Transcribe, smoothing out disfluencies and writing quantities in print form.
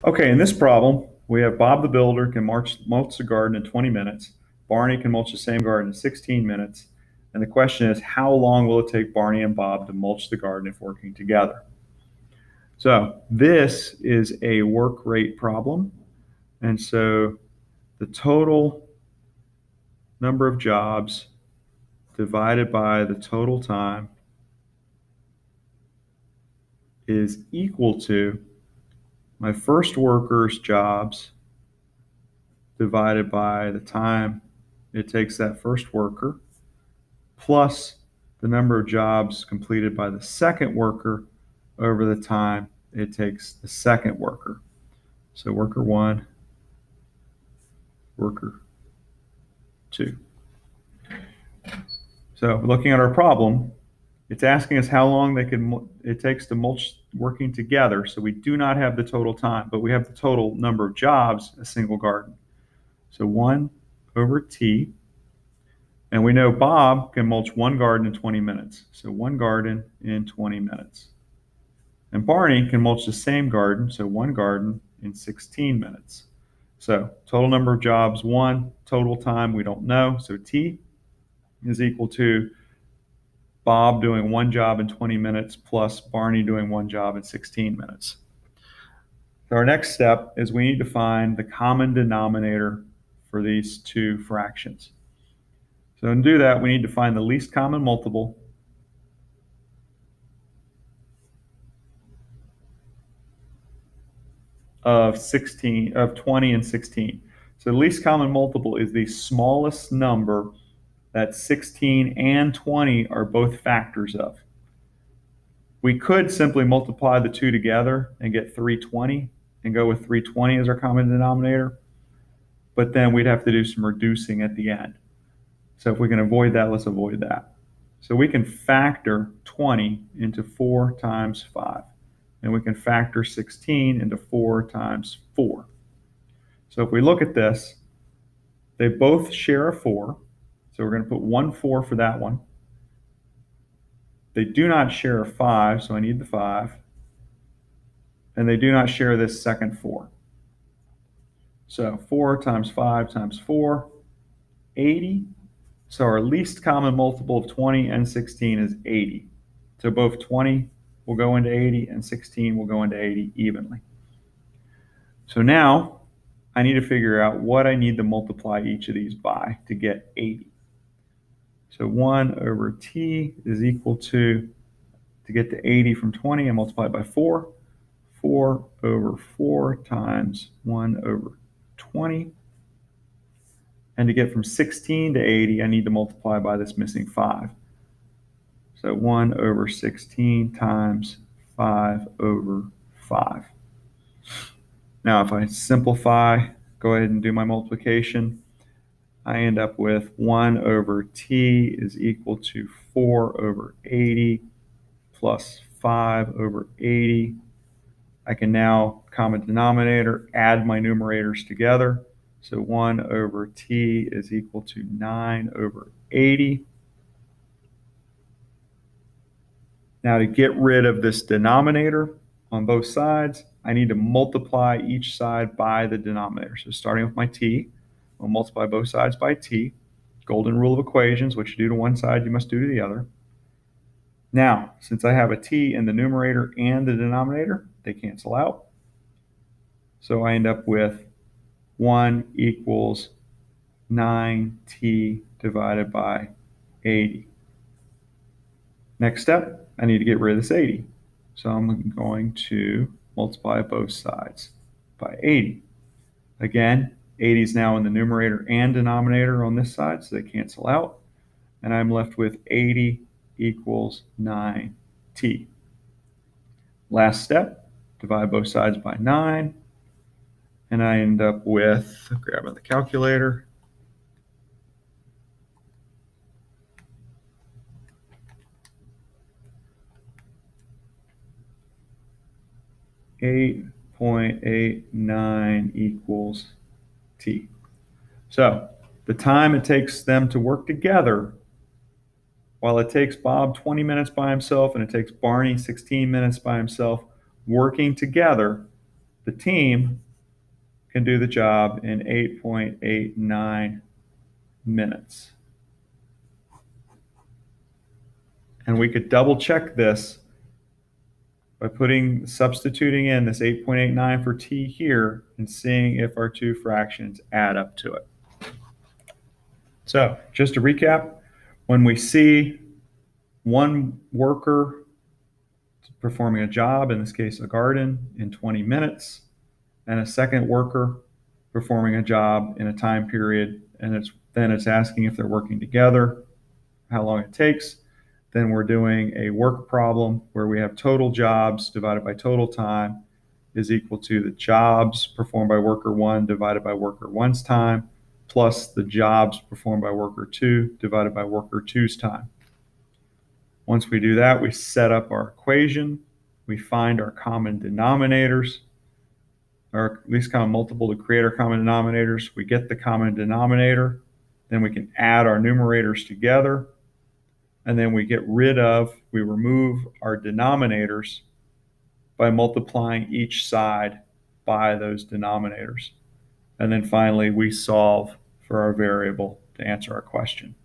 Okay, in this problem, we have Bob the builder can mulch the garden in 20 minutes. Barney can mulch the same garden in 16 minutes. And the question is, how long will it take Barney and Bob to mulch the garden if working together? So this is a work rate problem. And so the total number of jobs divided by the total time is equal to my first worker's jobs divided by the time it takes that first worker plus the number of jobs completed by the second worker over the time it takes the second worker. So worker one, worker two. So looking at our problem, it's asking us how long it takes to mulch working together. So we do not have the total time, but we have the total number of jobs, a single garden. So 1 over T. And we know Bob can mulch one garden in 20 minutes. So one garden in 20 minutes. And Barney can mulch the same garden, so one garden in 16 minutes. So total number of jobs, 1. Total time, we don't know. So T is equal to Bob doing one job in 20 minutes plus Barney doing one job in 16 minutes. So our next step is we need to find the common denominator for these two fractions. So to do that, we need to find the least common multiple of 20 and 16. So the least common multiple is the smallest number that 16 and 20 are both factors of. We could simply multiply the two together and get 320 and go with 320 as our common denominator, but then we'd have to do some reducing at the end. So if we can avoid that, let's avoid that. So we can factor 20 into 4 times 5, and we can factor 16 into 4 times 4. So if we look at this, they both share a 4, so we're going to put 1 4 for that one. They do not share a 5, so I need the 5. And they do not share this second 4. So 4 times 5 times 4, 80. So our least common multiple of 20 and 16 is 80. So both 20 will go into 80 and 16 will go into 80 evenly. So now I need to figure out what I need to multiply each of these by to get 80. So 1 over T is equal to get to 80 from 20, I multiply it by 4. 4 over 4 times 1 over 20. And to get from 16 to 80, I need to multiply by this missing 5. So 1 over 16 times 5 over 5. Now, if I simplify, go ahead and do my multiplication, I end up with 1 over T is equal to 4 over 80 plus 5 over 80. I can now, common denominator, add my numerators together. So 1 over T is equal to 9 over 80. Now to get rid of this denominator on both sides, I need to multiply each side by the denominator. So starting with my T, I'll multiply both sides by T. Golden rule of equations, what you do to one side, you must do to the other. Now, since I have a T in the numerator and the denominator, they cancel out. So I end up with 1 equals 9T divided by 80. Next step, I need to get rid of this 80. So I'm going to multiply both sides by 80. Again, 80 is now in the numerator and denominator on this side, so they cancel out. And I'm left with 80 equals 9T. Last step, divide both sides by 9. And I end up with, grabbing the calculator, 8.89 equals T. So the time it takes them to work together, while it takes Bob 20 minutes by himself and it takes Barney 16 minutes by himself, working together, the team can do the job in 8.89 minutes. And we could double check this by substituting in this 8.89 for t here and seeing if our two fractions add up to it. So just to recap, when we see one worker performing a job, in this case a garden, in 20 minutes, and a second worker performing a job in a time period, and then it's asking if they're working together, how long it takes, then we're doing a work problem where we have total jobs divided by total time is equal to the jobs performed by worker 1 divided by worker 1's time plus the jobs performed by worker 2 divided by worker 2's time. Once we do that, we set up our equation, we find our common denominators, or least common multiple to create our common denominators. We get the common denominator, then we can add our numerators together, and then we remove our denominators by multiplying each side by those denominators. And then finally, we solve for our variable to answer our question.